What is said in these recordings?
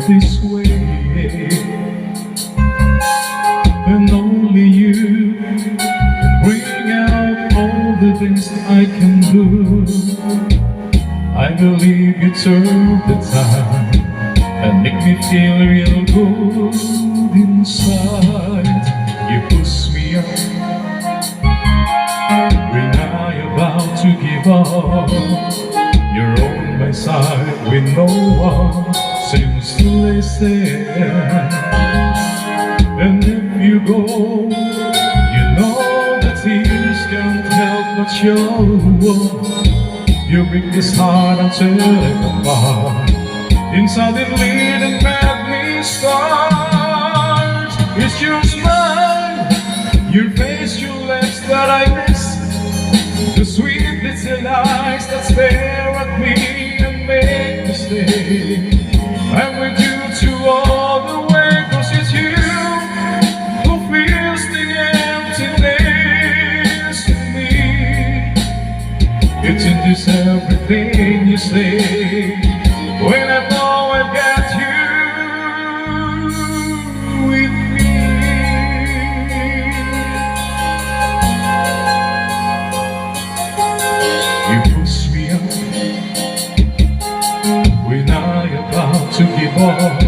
this way, and only you can bring out all the things I can do. I believe you turn the tide and make me feel real good inside. You push me up when I'm about to give up. You're on my side when no one seems to listen. And if you go, you know that tears can't help but show. You break this heart until it apart, and suddenly the madness starts. It's your smile, your face, your lips that I miss, the sweet little eyes that stare at me and make me stay. I'm with you to all the way, 'cause it's you who fills the emptiness in me. It changes everything you say when I know I've got you with me. You push me up when I'm about to give up.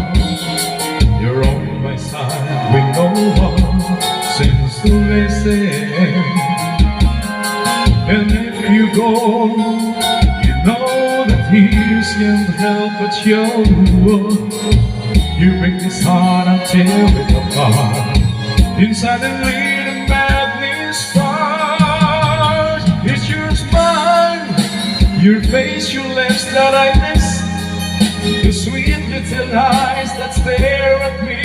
You're on my side when no one seems to listen. And if you go, you know that tears can't help but show. You break this heart until it's apart, and suddenly the madness starts. It's your smile, your face, your lips that I miss, the sweet little eyes that stare at me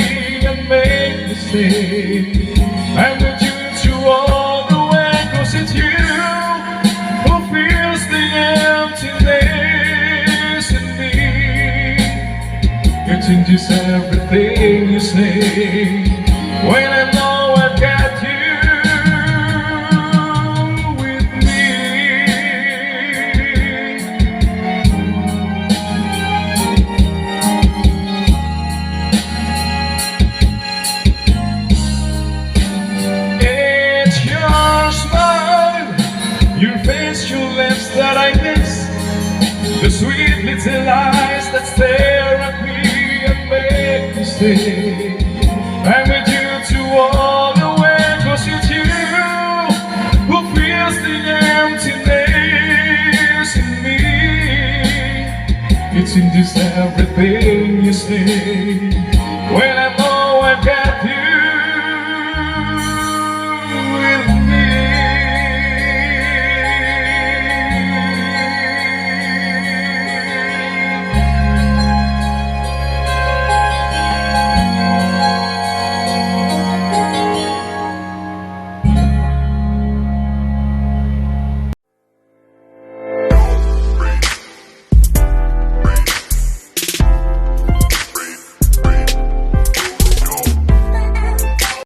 and make me stay. I'm with you to all the way, 'cause it's you who fills the emptiness in me. It changes everything you say when I know I've got you with me. It's your smile, your face, your lips that I miss, the sweet little eyes that stare at me and make me stay. I'm with you to all the way, 'cause it's you who fills the emptiness in me. It changes everything you say when I know I've got you